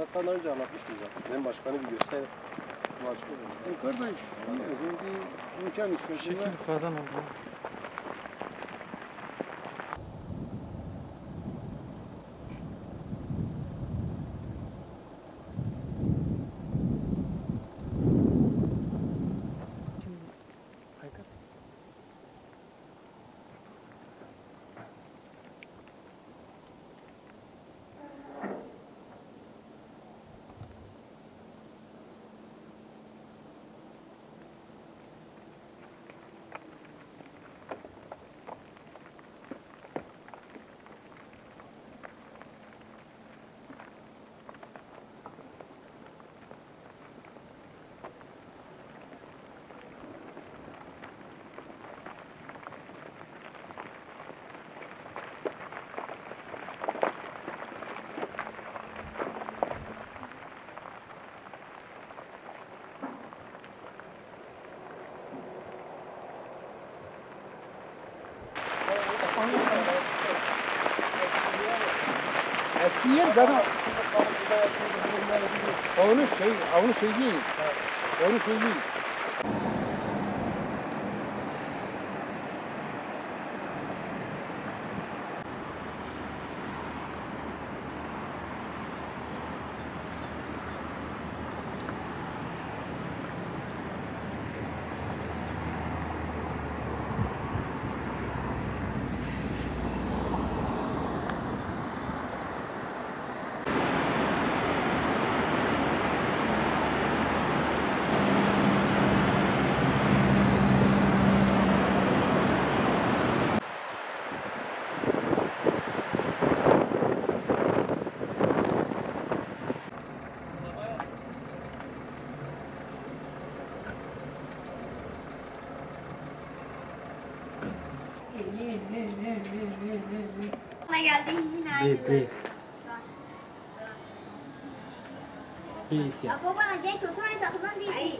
Birkaç sene önce anlatmıştım zaten. Ben başkanı bir görseydim. Kardeş, bir imkan istiyorsun. Şekil yukarıdan oldu. Eski yer zaten onu söyleyeyim. Onu söyleyeyim. Ne geldin yine aynı. Bir Ya baba bana Cenk Tosun aynı takımdan değil.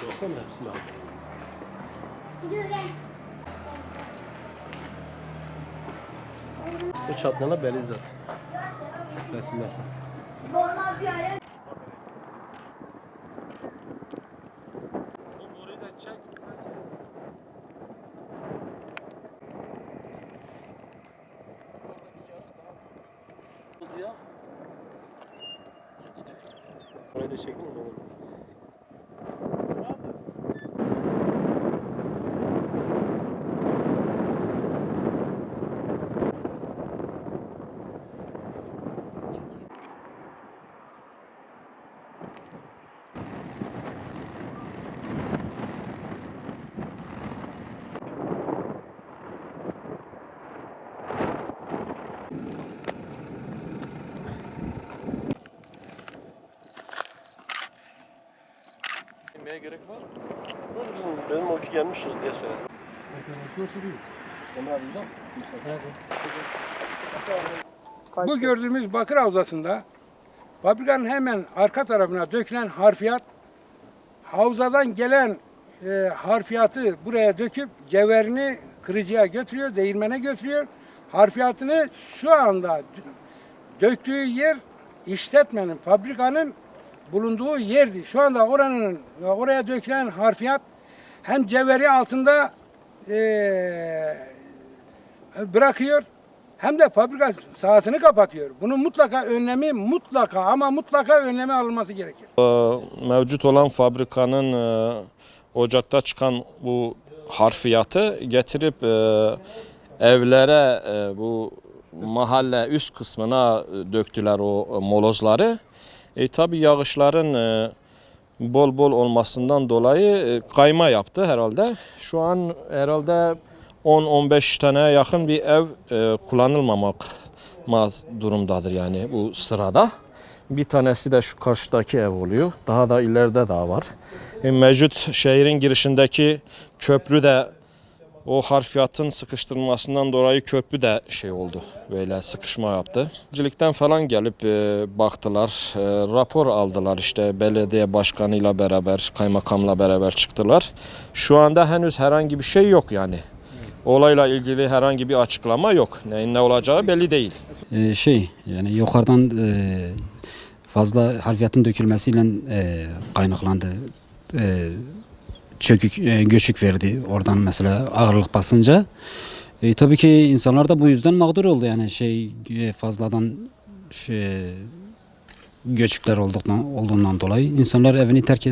Baksana hepsini al. Gidiyor gel. Bu çatlanan belli zaten. Resimler. Olmaz yani. Orayı da çek. Orayı da çektin mi? Neye gerek var? Benim o ki gelmişiz diye söyledim. Bu gördüğümüz bakır havzasında fabrikanın hemen arka tarafına dökülen harfiyat, havzadan gelen harfiyatı buraya döküp cevherini kırıcıya götürüyor, değirmene götürüyor. Harfiyatını şu anda döktüğü yer işletmenin, fabrikanın bulunduğu yerdi. Şu anda oraya dökülen harfiyat hem cevheri altında bırakıyor hem de fabrika sahasını kapatıyor. Bunun mutlaka önlemi alınması gerekir. Mevcut olan fabrikanın ocakta çıkan bu harfiyatı getirip evlere bu mahalle üst kısmına döktüler o molozları. Tabi yağışların bol bol olmasından dolayı kayma yaptı herhalde. Şu an herhalde 10-15 tane yakın bir ev kullanılmamak durumdadır yani bu sırada. Bir tanesi de şu karşıdaki ev oluyor. Daha da ileride daha var. Mevcut şehrin girişindeki köprü de o harfiyatın sıkıştırılmasından dolayı köprü de oldu. Böyle sıkışma yaptı. Cilikten falan gelip baktılar. Rapor aldılar işte belediye başkanıyla beraber, kaymakamla beraber çıktılar. Şu anda henüz herhangi bir şey yok yani. Olayla ilgili herhangi bir açıklama yok. Neyin ne olacağı belli değil. Yani yukarıdan fazla harfiyatın dökülmesiyle kaynaklandı. Çökük, göçük verdi oradan mesela ağırlık basınca. Tabii ki insanlar da bu yüzden mağdur oldu yani fazladan göçükler olduğundan dolayı insanlar evini terk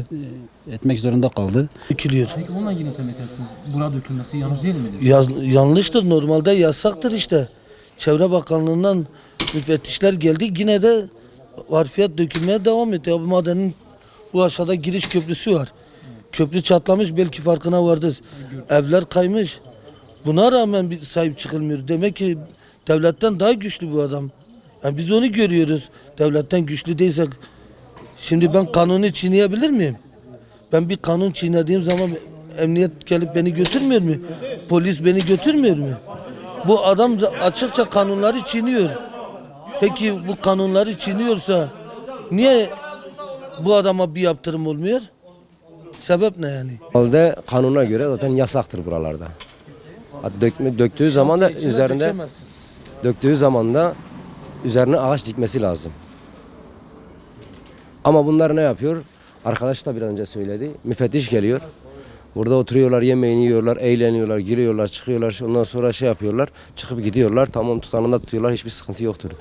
etmek zorunda kaldı. Dökülüyor. Peki onunla ilgili ne söylemek istersiniz? Bura dökülmesi yanlış değil midir? Yanlıştır. Normalde yasaktır işte. Çevre Bakanlığı'ndan müfettişler geldi. Yine de harfiyat dökülmeye devam ediyor. Bu madenin bu aşağıda giriş köprüsü var. Köprü çatlamış, belki farkına vardır. Evler kaymış. Buna rağmen bir sahip çıkılmıyor. Demek ki devletten daha güçlü bu adam. Yani biz onu görüyoruz. Devletten güçlü değilsek. Şimdi ben kanunu çiğneyebilir miyim? Ben bir kanun çiğnediğim zaman emniyet gelip beni götürmüyor mu? Polis beni götürmüyor mu? Bu adam açıkça kanunları çiğniyor. Peki bu kanunları çiğniyorsa niye bu adama bir yaptırım olmuyor? Sebep ne yani? Halde kanuna göre zaten yasaktır buralarda. Döktüğü zaman da üzerine ağaç dikmesi lazım. Ama bunlar ne yapıyor? Arkadaş da bir önce söyledi. Müfettiş geliyor. Burada oturuyorlar, yemeğini yiyorlar, eğleniyorlar, giriyorlar, çıkıyorlar. Ondan sonra yapıyorlar. Çıkıp gidiyorlar. Tamam tutanında tutuyorlar. Hiçbir sıkıntı yoktur.